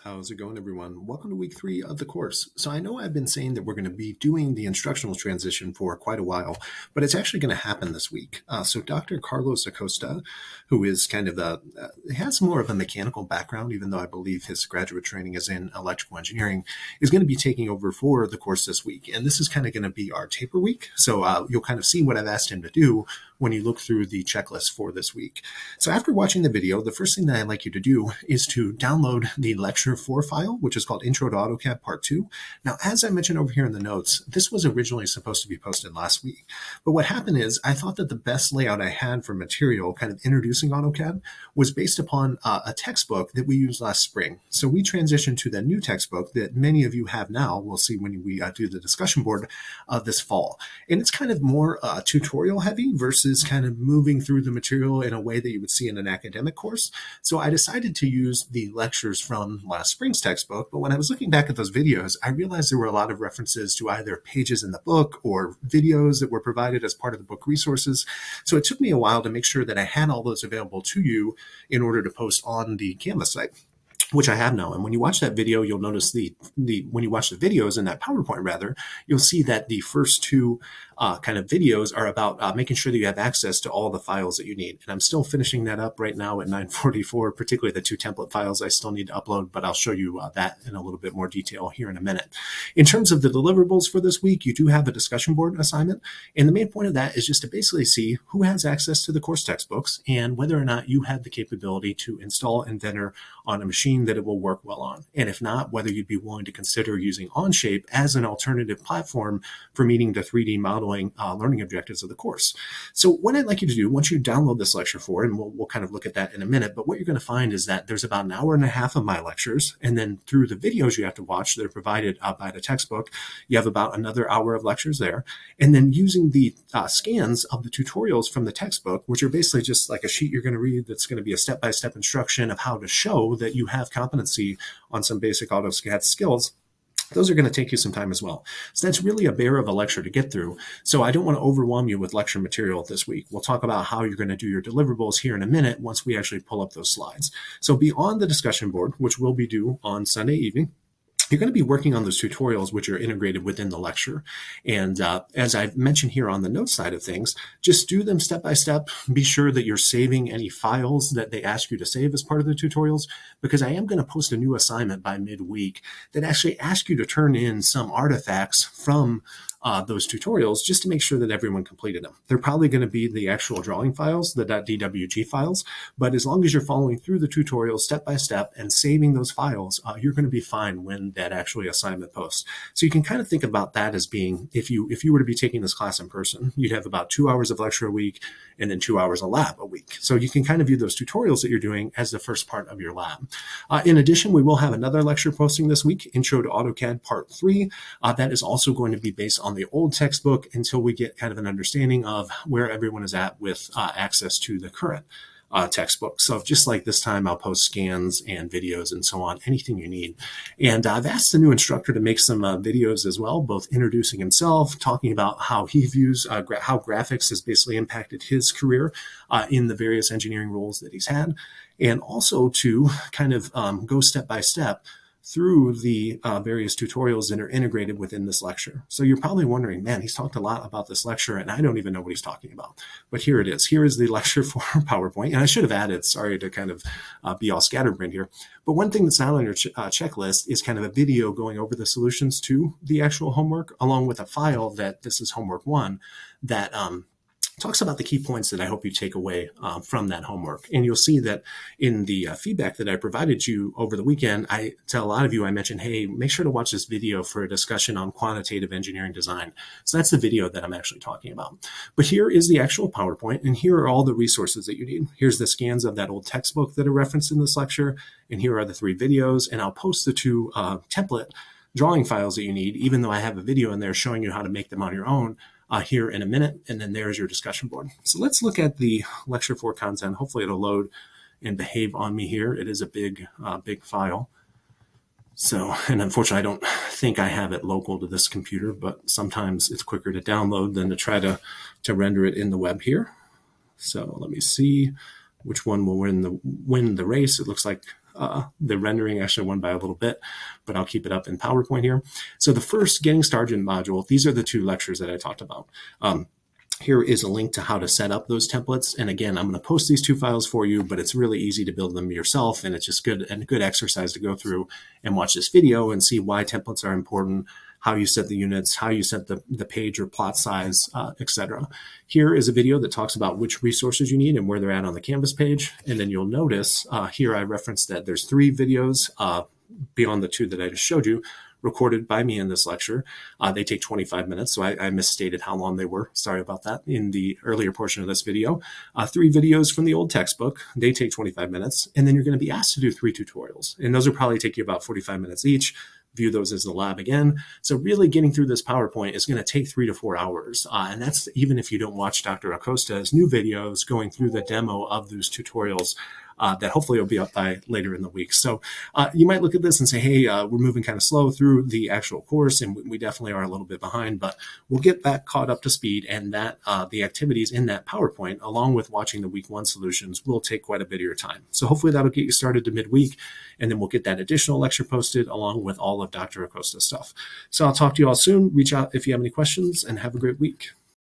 How's it going, everyone? Welcome to week 3 of the course. So I know I've been saying that we're going to be doing the instructional transition for quite a while, but it's actually going to happen this week. So Dr. Carlos Acosta, who is kind of has more of a mechanical background, even though I believe his graduate training is in electrical engineering, is going to be taking over for the course this week. And this is kind of going to be our taper week. So you'll kind of see what I've asked him to do when you look through the checklist for this week. So after watching the video, the first thing that I'd like you to do is to download the lecture 4 file, which is called Intro to AutoCAD Part 2. Now, as I mentioned over here in the notes, this was originally supposed to be posted last week. But what happened is I thought that the best layout I had for material kind of introducing AutoCAD was based upon a textbook that we used last spring. So we transitioned to the new textbook that many of you have now. We'll see when we do the discussion board this fall. And it's kind of more tutorial heavy versus kind of moving through the material in a way that you would see in an academic course. So I decided to use the lectures from last spring's textbook, but when I was looking back at those videos, I realized there were a lot of references to either pages in the book or videos that were provided as part of the book resources. So it took me a while to make sure that I had all those available to you in order to post on the Canvas site, which I have now. And when you watch that video, you'll notice when you watch the videos in that PowerPoint, rather, you'll see that the first two kind of videos are about making sure that you have access to all the files that you need. And I'm still finishing that up right now at 9:44, particularly the 2 template files I still need to upload, but I'll show you that in a little bit more detail here in a minute. In terms of the deliverables for this week, you do have a discussion board assignment. And the main point of that is just to basically see who has access to the course textbooks and whether or not you have the capability to install Inventor on a machine that it will work well on. And if not, whether you'd be willing to consider using Onshape as an alternative platform for meeting the 3D modeling learning objectives of the course. So what I'd like you to do, once you download this lecture for, and we'll kind of look at that in a minute, but what you're going to find is that there's about an hour and a half of my lectures, and then through the videos you have to watch that are provided by the textbook, you have about another hour of lectures there. And then using the scans of the tutorials from the textbook, which are basically just like a sheet you're going to read that's going to be a step-by-step instruction of how to show that you have competency on some basic AutoCAD skills, those are going to take you some time as well. So that's really a bear of a lecture to get through. So I don't want to overwhelm you with lecture material this week. We'll talk about how you're going to do your deliverables here in a minute once we actually pull up those slides. So beyond the discussion board, which will be due on Sunday evening, you're going to be working on those tutorials which are integrated within the lecture. And as I've mentioned here on the notes side of things, just do them step by step. Be sure that you're saving any files that they ask you to save as part of the tutorials, because I am going to post a new assignment by midweek that actually asks you to turn in some artifacts from those tutorials just to make sure that everyone completed them. They're probably going to be the actual drawing files, the .dwg files, but as long as you're following through the tutorials step by step and saving those files, you're going to be fine when that actually assignment posts. So you can kind of think about that as being, if you were to be taking this class in person, you'd have about 2 hours of lecture a week and then 2 hours of lab a week. So you can kind of view those tutorials that you're doing as the first part of your lab. In addition, we will have another lecture posting this week, Intro to AutoCAD Part 3. That is also going to be based on the old textbook until we get kind of an understanding of where everyone is at with access to the current textbook. So just like this time, I'll post scans and videos and so on, anything you need. And I've asked the new instructor to make some videos as well, both introducing himself, talking about how he views how graphics has basically impacted his career in the various engineering roles that he's had, and also to kind of go step by step through the various tutorials that are integrated within this lecture. So you're probably wondering, man, he's talked a lot about this lecture and I don't even know what he's talking about. But here it is. Here is the lecture for PowerPoint. And I should have added, sorry to kind of be all scatterbrained here. But one thing that's not on your checklist is kind of a video going over the solutions to the actual homework, along with a file that this is homework 1 that talks about the key points that I hope you take away from that homework. And you'll see that in the feedback that I provided you over the weekend, I tell a lot of you, I mentioned, hey, make sure to watch this video for a discussion on quantitative engineering design. So that's the video that I'm actually talking about. But here is the actual PowerPoint, and here are all the resources that you need. Here's the scans of that old textbook that are referenced in this lecture, and here are the 3 videos, and I'll post the 2 template drawing files that you need, even though I have a video in there showing you how to make them on your own. Here in a minute, and then there's your discussion board. So let's look at the lecture 4 content. Hopefully it'll load and behave on me here. It is a big file. So, and unfortunately, I don't think I have it local to this computer, but sometimes it's quicker to download than to try to render it in the web here. So let me see which one will win the race. It looks like the rendering actually won by a little bit, but I'll keep it up in PowerPoint here. So the first Getting Started module, these are the two lectures that I talked about. Here is a link to how to set up those templates. And again, I'm going to post these two files for you, but it's really easy to build them yourself. And it's just good exercise to go through and watch this video and see why templates are important, how you set the units, how you set the page or plot size, etc. Here is a video that talks about which resources you need and where they're at on the Canvas page. And then you'll notice here I referenced that there's 3 videos beyond the 2 that I just showed you, recorded by me in this lecture. They take 25 minutes, so I misstated how long they were. Sorry about that in the earlier portion of this video. 3 videos from the old textbook. They take 25 minutes, and then you're going to be asked to do 3 tutorials, and those will probably take you about 45 minutes each. View those as the lab again. So really getting through this PowerPoint is going to take 3 to 4 hours. And that's even if you don't watch Dr. Acosta's new videos going through the demo of those tutorials that hopefully will be up by later in the week. So you might look at this and say, hey, we're moving kind of slow through the actual course, and we definitely are a little bit behind, but we'll get that caught up to speed, and that the activities in that PowerPoint, along with watching the week 1 solutions, will take quite a bit of your time. So hopefully that'll get you started to midweek, and then we'll get that additional lecture posted along with all of Dr. Acosta's stuff. So I'll talk to you all soon. Reach out if you have any questions, and have a great week.